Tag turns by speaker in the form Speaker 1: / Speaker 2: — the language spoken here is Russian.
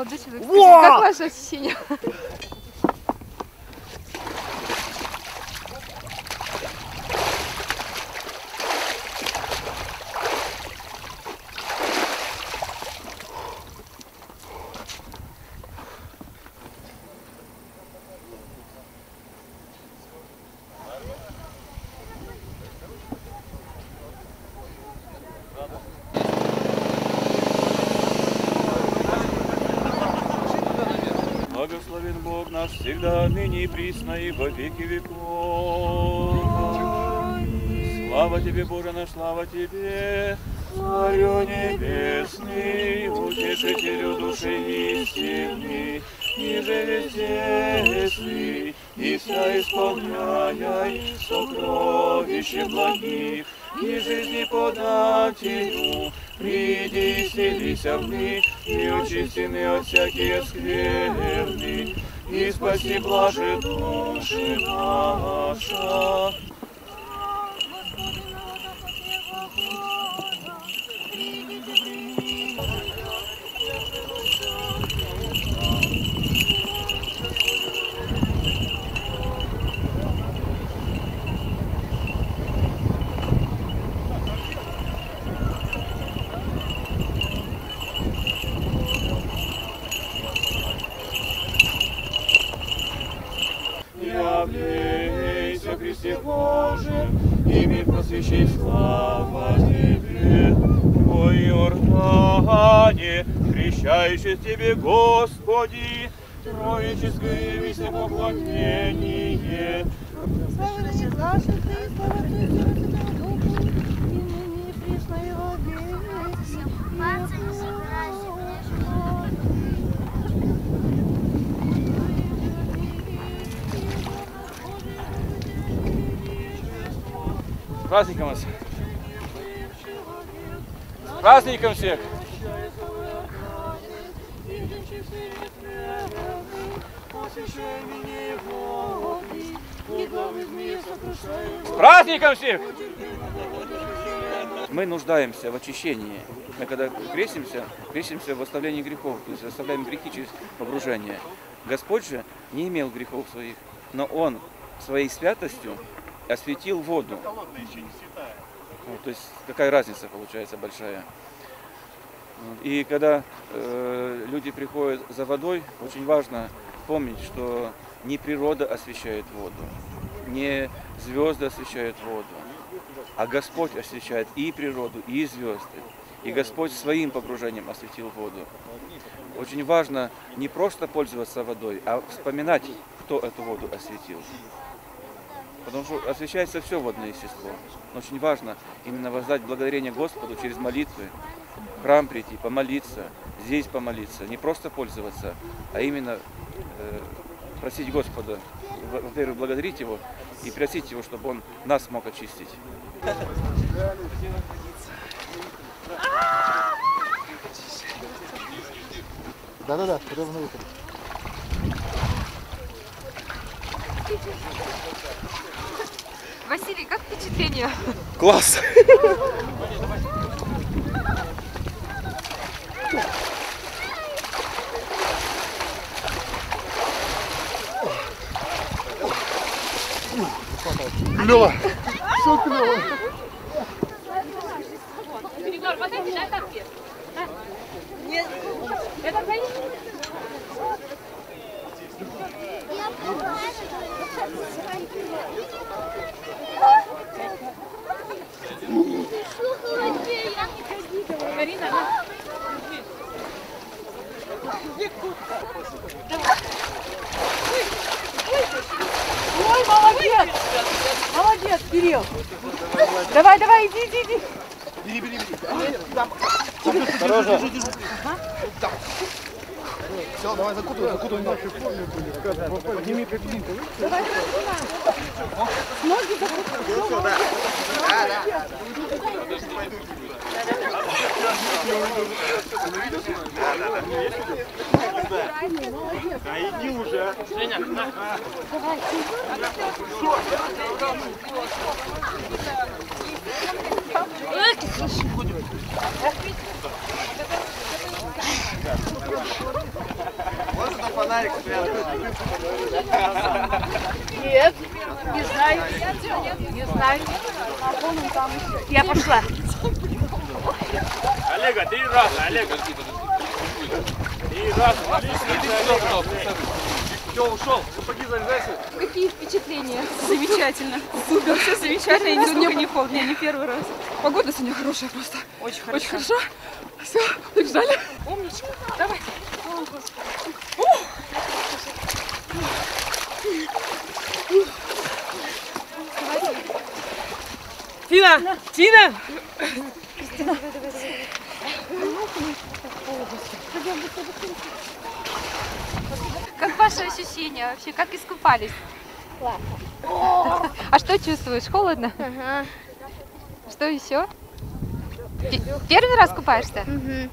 Speaker 1: молодой человек. Скажите, как ваше ощущение?
Speaker 2: Благословен Бог наш всегда, ныне и присно, и во веки веков. Слава Тебе, Боже наш, слава Тебе, Царю небесный, утешителю души истины, и же весельный, и вся исполняй сокровище благих, и жизни подателю, приди и селися в них, и очистины от всякие скверны, и спаси блаже души наша. Явлейся, Христе Боже, ими просвещай, слава Тебе. О Иордане, крещающий Тебе, Господи, троическое весе поклонение.
Speaker 3: Слава Тебе, Боже, Ты, слава Тебе, Святому Духу, и ныне и присно, и во веки.
Speaker 2: С праздником вас! С праздником всех! С праздником всех! Мы нуждаемся в очищении. Мы когда крестимся в оставлении грехов, то есть оставляем грехи через погружение. Господь же не имел грехов своих, но Он своей святостью осветил воду. То есть какая разница получается большая. И когда люди приходят за водой, очень важно помнить, что не природа освещает воду, не звезды освещают воду, а Господь освещает и природу, и звезды. И Господь своим погружением осветил воду. Очень важно не просто пользоваться водой, а вспоминать, кто эту воду осветил. Потому что освещается все водное естество. Но очень важно именно воздать благодарение Господу через молитвы, в храм прийти, помолиться, здесь помолиться. Не просто пользоваться, а именно просить Господа, во-первых, благодарить Его и просить Его, чтобы Он нас мог очистить.
Speaker 4: Да-да-да, ровно выход.
Speaker 1: Василий, как впечатление?
Speaker 2: Класс!
Speaker 4: Клево! Все клево!
Speaker 5: Егор, подойди, дай тапки. Нет. Это конечно. Карина,
Speaker 3: Ой, молодец! Молодец, Кирилл! Давай, давай, иди.
Speaker 4: Бери.
Speaker 2: Осторожно!
Speaker 4: Все, давай закутывай в нашей форме были. Подними подними.
Speaker 3: Давай, ноги закутывай.
Speaker 4: Да.
Speaker 2: Да иди уже! Женя, давай!
Speaker 5: Нет, не знаю. Не знаю. Я пошла.
Speaker 6: Олега, 3 раза, Олега. 3 раза. Все, ушел. Сапоги завязайся.
Speaker 1: Какие впечатления?
Speaker 7: Замечательно. Супер, все замечательно. И нисколько не холодно, не первый раз. Погода сегодня хорошая просто. Очень хорошо. Очень хорошо. Все, побежали. Умничка. Давай. Тина! Тина!
Speaker 1: Как ваши ощущения вообще? Как искупались? А что чувствуешь? Холодно?
Speaker 3: Ага.
Speaker 1: Что еще? Первый раз купаешься?
Speaker 3: Угу.